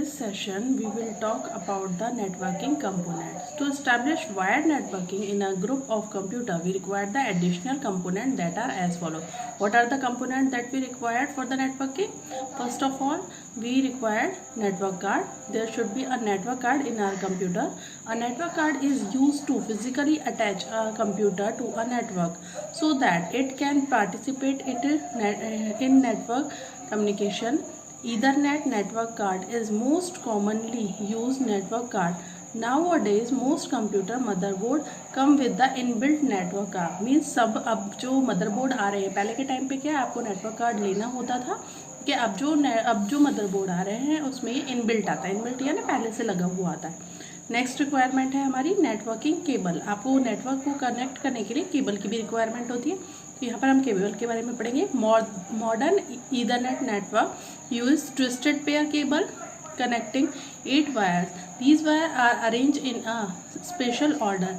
this session, we will talk about the networking components. To establish wired networking in a group of computer, we require the additional components that are as follows. What are the components that we required for the networking? First of all, we required network card. There should be a network card in our computer. A network card is used to physically attach a computer to a network so that it can participate in network communication. Ethernet network card is most commonly used network card. Nowadays most computer motherboard come with the inbuilt network card. Means सब अब जो motherboard आ रहे हैं, पहले के time पे क्या आपको नेटवर्क कार्ड लेना होता था कि अब जो मदरबोर्ड आ रहे हैं उसमें ये इनबिल्ट आता है। इनबिल्ट यानी पहले से लगा हुआ आता है। नेक्स्ट रिक्वायरमेंट है हमारी नेटवर्किंग केबल। आपको नेटवर्क को कनेक्ट करने के लिए केबल की भी रिक्वायरमेंट होती है। तो यहाँ पर हम केबल के बारे में पढ़ेंगे। Modern Ethernet network use twisted pair cable connecting 8 wires. These wires are arranged in a special order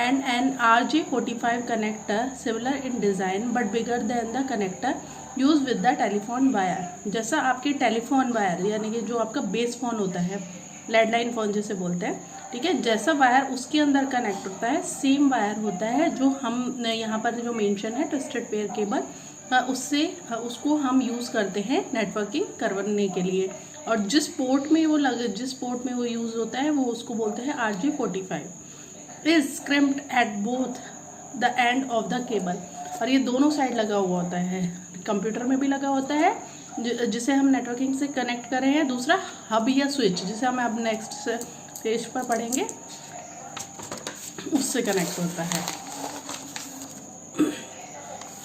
and an RJ45 connector similar in design but bigger than the connector used with the telephone wire. जैसा आपके telephone wire यानी कि जो आपका base phone होता है, landline phone जिसे बोलते हैं, ठीक है, जैसा वायर उसके अंदर कनेक्ट होता है सेम वायर होता है जो हम यहाँ पर जो मेंशन है ट्विस्टेड पेयर केबल, उसको हम यूज़ करते हैं नेटवर्किंग करवाने के लिए। और जिस पोर्ट में वो यूज़ होता है वो उसको बोलते हैं RJ45। Is crimped at both the end of the cable. और ये दोनों साइड लगा हुआ होता है, कंप्यूटर में भी लगा होता है जिसे हम नेटवर्किंग से कनेक्ट कर रहे हैं। दूसरा हब या स्विच जिसे हम अब नेक्स्ट पेज पर पढ़ेंगे उससे कनेक्ट होता है।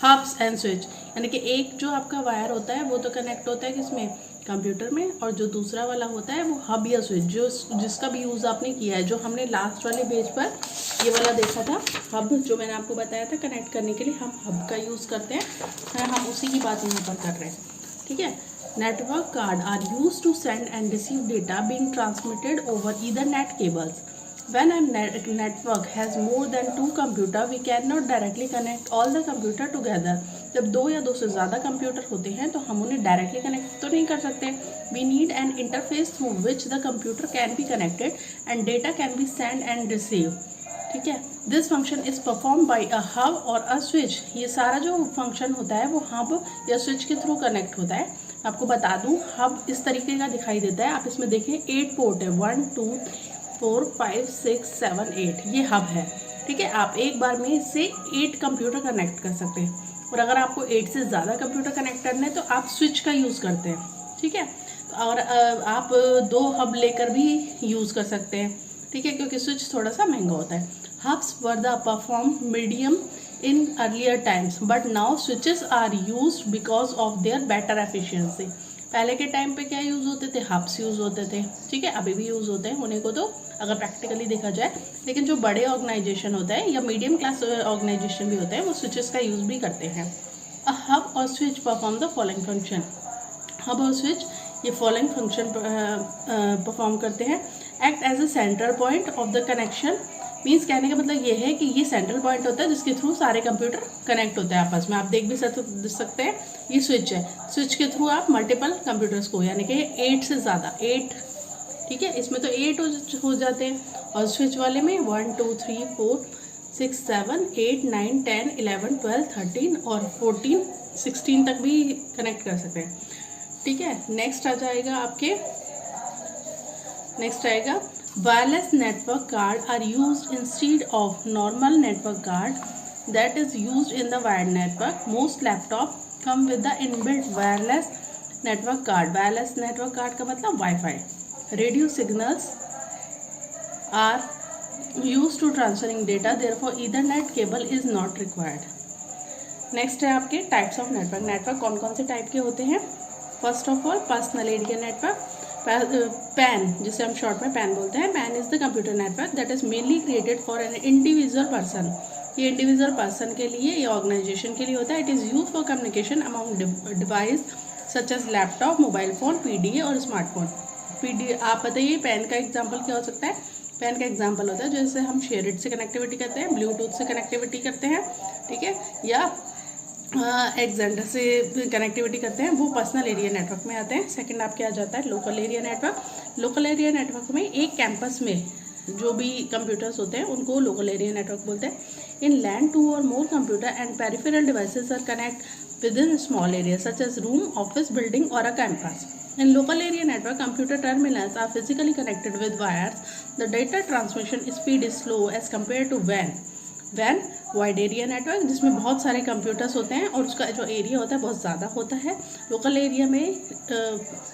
हब्स एंड स्विच यानी कि एक जो आपका वायर होता है वो तो कनेक्ट होता है किसमें, कंप्यूटर में, और जो दूसरा वाला होता है वो हब या स्विच जिसका भी यूज़ आपने किया है। जो हमने लास्ट वाले पेज पर ये वाला देखा था हब, जो मैंने आपको बताया था कनेक्ट करने के लिए हम हब का यूज़ करते हैं, हम उसी की बात यहाँ पर कर रहे हैं, ठीक है। Network card are use to send and receive data being transmitted over ethernet cables. When a network has more than 2 computers, we cannot directly connect all the computers together. जब दो या दो से ज़्यादा कंप्यूटर होते हैं तो हम उन्हें डायरेक्टली कनेक्ट तो नहीं कर सकते। We need an interface through which the computer can be connected and data can be sent and received. ठीक है, This function is performed by a hub or a switch. ये सारा जो फंक्शन होता है वो हब या स्विच के थ्रू कनेक्ट होता है। आपको बता दूँ हब इस तरीके का दिखाई देता है। आप इसमें देखें 8 पोर्ट है, 1 2 4 5 6 7 8, ये हब है, ठीक है। आप एक बार में इससे 8 कंप्यूटर कनेक्ट कर सकते हैं। और अगर आपको 8 से ज़्यादा कंप्यूटर कनेक्ट करने हैं तो आप स्विच का यूज़ करते हैं, ठीक है। और आप 2 हब लेकर भी यूज़ कर सकते हैं, ठीक है, क्योंकि स्विच थोड़ा सा महंगा होता है। Hubs were the perform medium in earlier times but now switches are used because of their better efficiency. पहले के टाइम पे क्या यूज़ होते थे, हब्स यूज़ होते थे, ठीक है, अभी भी यूज़ होते हैं होने को तो अगर प्रैक्टिकली देखा जाए। लेकिन जो बड़े ऑर्गेनाइजेशन होता है या मीडियम क्लास ऑर्गेनाइजेशन भी होते हैं वो स्विचेस का यूज़ भी करते हैं। अ हब और switch perform the following function. Hub और स्विच ये फॉलोइंग फंक्शन परफॉर्म करते हैं। Act as a centre point of the connection. Means कहने का मतलब ये है कि ये सेंट्रल पॉइंट होता है जिसके थ्रू सारे कंप्यूटर कनेक्ट होते हैं आपस में। आप देख भी सकते हैं ये स्विच है, स्विच के थ्रू आप मल्टीपल कंप्यूटर्स को यानी कि 8 से ज़्यादा 8, ठीक है, इसमें तो 8 हो जाते हैं और स्विच वाले में 1 2 3 4 6 7 8 9 10 11 12 13 और 14 16 तक भी कनेक्ट कर सकते हैं, ठीक है। नेक्स्ट आएगा wireless network card are used instead of normal network card that is used in the wired network. Most laptop come with the inbuilt wireless network card. Wireless network card का मतलब Wi-Fi. Radio signals are used to transferring data. Therefore, Ethernet cable is not required. Next है आपके types of network. Network कौन कौन से type के होते हैं। First of all personal area network, PAN जिसे हम शॉर्ट में पैन बोलते हैं। PAN is the computer network that is mainly created for an individual person. ये इंडिविजुअल पर्सन के लिए या ऑर्गेनाइजेशन के लिए होता है। It is use for communication among device such as laptop, mobile phone, PDA और स्मार्टफोन। पीडीए आप बताइए पैन का एग्जाम्पल क्या हो सकता है। पैन का एग्जाम्पल होता है जैसे हम शेयरिट से कनेक्टिविटी करते हैं, ब्लूटूथ से कनेक्टिविटी करते हैं, ठीक है, या एक्जेंडर से कनेक्टिविटी करते हैं, वो पर्सनल एरिया नेटवर्क में आते हैं। सेकंड आपके आ जाता है local area network. Local area network में एक कैंपस में जो भी कंप्यूटर्स होते हैं उनको लोकल एरिया नेटवर्क बोलते हैं. इन land 2 or more computer and peripheral devices are connect within a small area such as room, office building or a campus. In local area network, computer terminals are physically connected with wires. The data transmission speed is slow as compared to WAN. WAN wide area network, जिसमें बहुत सारे computers होते हैं और उसका जो area होता है बहुत ज़्यादा होता है. लोकल एरिया में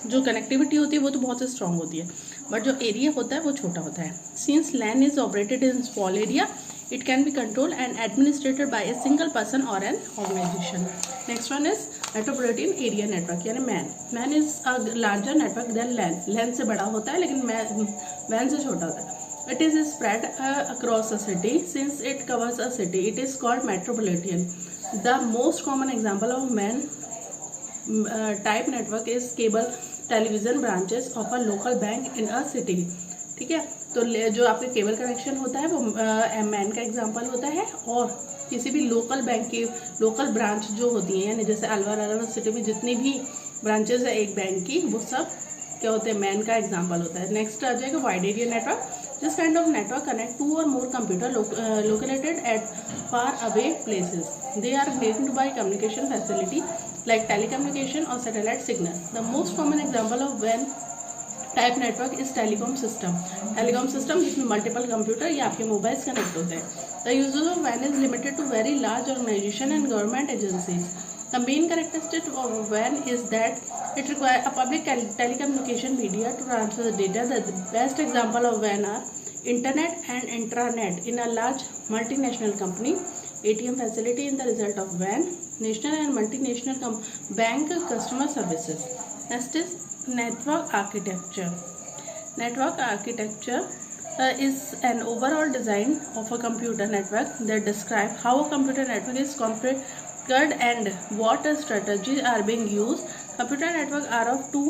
जो कनेक्टिविटी होती है वो तो बहुत स्ट्रांग होती है, बट जो एरिया होता है वो छोटा होता है. Since LAN is operated in small area, it can be controlled and administered by a single person or an organization. Next one is metropolitan area network यानी MAN. MAN is a larger network than LAN. LAN से बड़ा होता है लेकिन MAN से छोटा होता है. It is spread across a city. Since it covers a city, it is called metropolitan. The most common example of MAN type network is cable television branches of a local bank in a city. ठीक है, तो जो आपके cable connection होता है वो man का example होता है, और किसी भी लोकल बैंक की लोकल ब्रांच जो होती हैं, यानी जैसे अलवर सिटी में जितनी भी ब्रांचेस है एक बैंक की, वो सब क्या होते हैं, मैन का एग्जांपल होता है. नेक्स्ट आ जाएगा wide area network. This kind of network connect 2 or more computer located at far away places. They are linked by communication facility like telecommunication और satellite signal. The most common example of वैन type network is telecom system. Telecom system जिसमें multiple computer या आपके mobiles connect होते हैं. The uses of वैन is limited to very large organisation and government agencies. The main characteristic of वैन is that it require a public telecommunication media to transfer the data. The best example of van are internet and intranet in a large multinational company. ATM facility in the result of WAN. National and multinational bank customer services. Next is network architecture. Network architecture is an overall design of a computer network that describe how a computer network is configured and what strategies are being used. Computer network are of two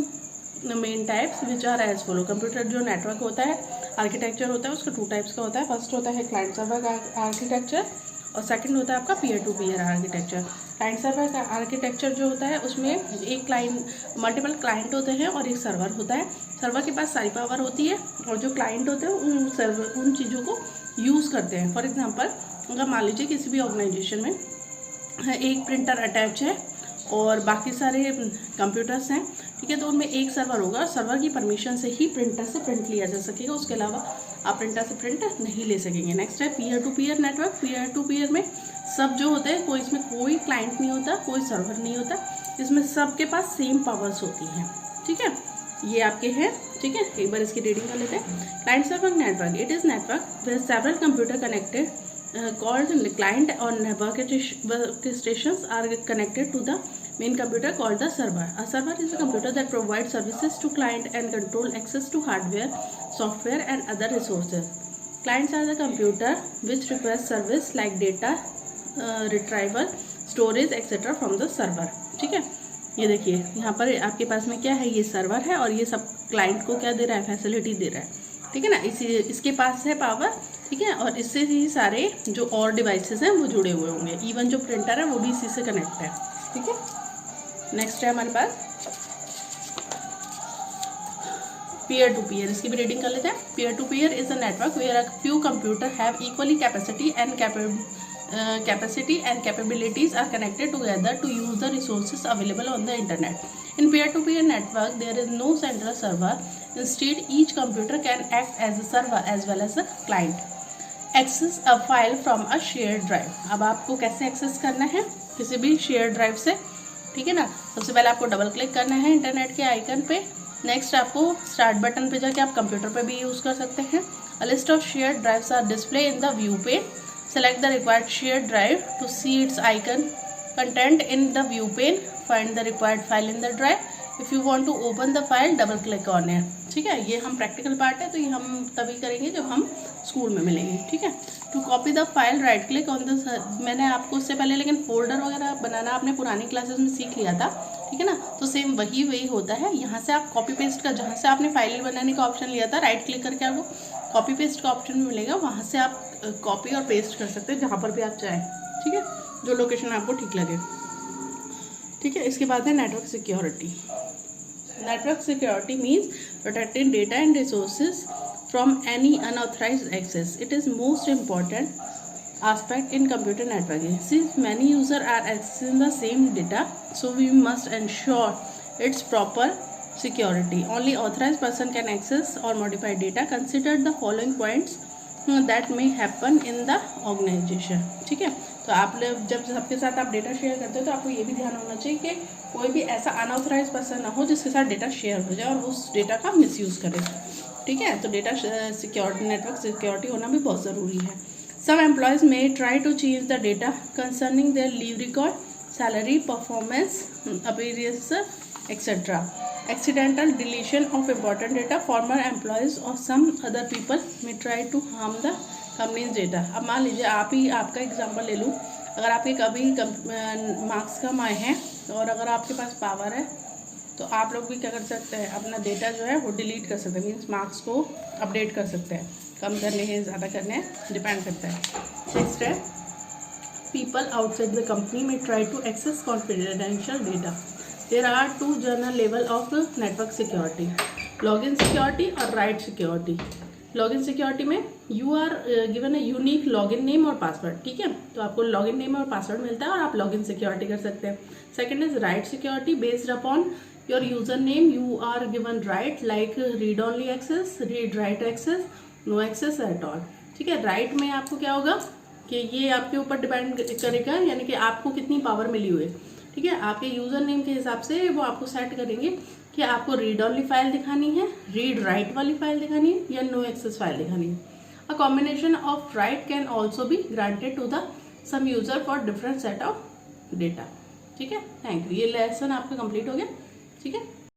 main types which are as follow. Computer जो network होता है, architecture होता है, उसका 2 types का होता है. First होता है क्लाइंट सर्वर आर्किटेक्चर और सेकंड होता है आपका peer to peer architecture. Client server का आर्किटेक्चर जो होता है उसमें एक क्लाइंट मल्टीपल क्लाइंट होते हैं और एक सर्वर होता है. सर्वर के पास सारी पावर होती है और जो क्लाइंट होते हैं उन चीज़ों को यूज़ करते हैं. फॉर एग्जांपल, अगर मान लीजिए किसी भी ऑर्गेनाइजेशन में एक प्रिंटर अटैच है और बाकी सारे कंप्यूटर्स हैं, ठीक है, तो उनमें एक सर्वर होगा. सर्वर की परमिशन से ही प्रिंटर से प्रिंट लिया जा सकेगा, उसके अलावा आप प्रिंटर से प्रिंट नहीं ले सकेंगे. नेक्स्ट है peer to peer network. Peer to peer में सब जो होते हैं, इसमें कोई क्लाइंट नहीं होता, कोई सर्वर नहीं होता, इसमें सबके पास सेम पावर्स होती हैं. ठीक है, ये आपके हैं. ठीक है, एक बार इसकी रीडिंग कर लेते हैं. Client server network, it is network with several computer connected called client or workstations are connected to the main computer called the server. A server is a computer that provides services to client and control access to hardware, software and other resources. Clients are the computer which request service like data retrieval, storage etc. from the server. ठीक है, ये देखिए यहाँ पर आपके पास में क्या है, ये सर्वर है और ये सब क्लाइंट को क्या दे रहा है, फैसिलिटी दे रहा है. ठीक है ना, इसके पास है पावर. ठीक है, और इससे ही सारे जो और डिवाइसेस हैं वो जुड़े हुए होंगे. इवन जो प्रिंटर है वो भी इसी से कनेक्ट है. ठीक है, नेक्स्ट है हमारे पास पीयर टू पीयर. इसकी भी रीडिंग कर लेते हैं. Peer to peer is a network where a few computer have equally capacity and capabilities are connected together to use the resources available on the internet. In peer-to-peer network, there is no central server. Instead, each computer can act as a server as well as a client. Access a file from a shared drive. अब आपको कैसे access करना है किसी भी share drive से. ठीक है ना, सबसे पहले आपको डबल क्लिक करना है इंटरनेट के आइकन पे. नेक्स्ट आपको स्टार्ट बटन पे जाके आप कंप्यूटर पे भी यूज़ कर सकते हैं. A list of shared drives are displayed in the view pane. Select the required shared drive to see its icon content in the view pane. Find the required file in the drive. If you want to open the file, double click on it. ठीक है, ये हम practical part है तो ये हम तभी करेंगे जब हम स्कूल में मिलेंगे. ठीक है, to copy the file right click on the. मैंने आपको उससे पहले लेकिन फोल्डर वगैरह बनाना आपने पुरानी क्लासेस में सीख लिया था. ठीक है ना, तो सेम वही होता है. यहाँ से आप कॉपी पेस्ट का, जहाँ से आपने फाइल बनाने का ऑप्शन लिया था, राइट क्लिक करके आपको कॉपी पेस्ट का ऑप्शन मिलेगा. वहाँ से आप कॉपी और पेस्ट कर सकते हैं जहाँ पर भी आप चाहें. ठीक है, जो लोकेशन आपको ठीक लगे. ठीक है, इसके बाद है network security. Network security means protecting data and resources from any unauthorized access. It is most important aspect in computer networking. Since many users are accessing the same data, so we must ensure its proper security. Only authorized person can access or modify data. Consider the following points that may happen in the organization. ठीक है, तो आप जब सबके साथ आप data share करते हो तो आपको ये भी ध्यान होना चाहिए कि कोई भी ऐसा अनऑथराइज पर्सन ना हो जिसके साथ डेटा शेयर हो जाए और उस डेटा का मिसयूज़ करे. ठीक है, तो डेटा सिक्योरिटी, नेटवर्क सिक्योरिटी होना भी बहुत ज़रूरी है. Some employees may try to change the data concerning their leave record, salary, performance, appearance etcetera. Accidental deletion of important data. Former employees और some other people may try to harm the company's data. अब मान लीजिए आपका example ले लूँ. अगर आपके कभी मार्क्स कम आए हैं और अगर आपके पास पावर है तो आप लोग भी क्या कर सकते हैं, अपना डेटा जो है वो डिलीट कर सकते हैं. मीन्स मार्क्स को अपडेट कर सकते हैं. कम करने हैं, ज़्यादा करने हैं, डिपेंड करता है. नेक्स्ट है, पीपल आउटसाइड द कंपनी में try to access confidential data. There are 2 general level of network security, login security और राइट सिक्योरिटी. लॉगिन सिक्योरिटी में you are given a unique login name और password. ठीक है, तो आपको login name और password मिलता है और आप लॉगिन सिक्योरिटी कर सकते हैं. Second is right security. Based upon your username you are given right like read only access, read write access, no access at all. ठीक है, राइट में आपको क्या होगा कि ये आपके ऊपर डिपेंड करेगा, यानी कि आपको कितनी पावर मिली हुई है. ठीक है, आपके यूजर नेम के हिसाब से वो आपको सेट करेंगे कि आपको रीड ओनली फाइल दिखानी है, रीड राइट वाली फाइल दिखानी है या नो एक्सेस फाइल दिखानी है. A combination of right can also be granted to the some user for different set of data. ठीक है, थैंक यू. ये लेसन आपका कंप्लीट हो गया. ठीक है.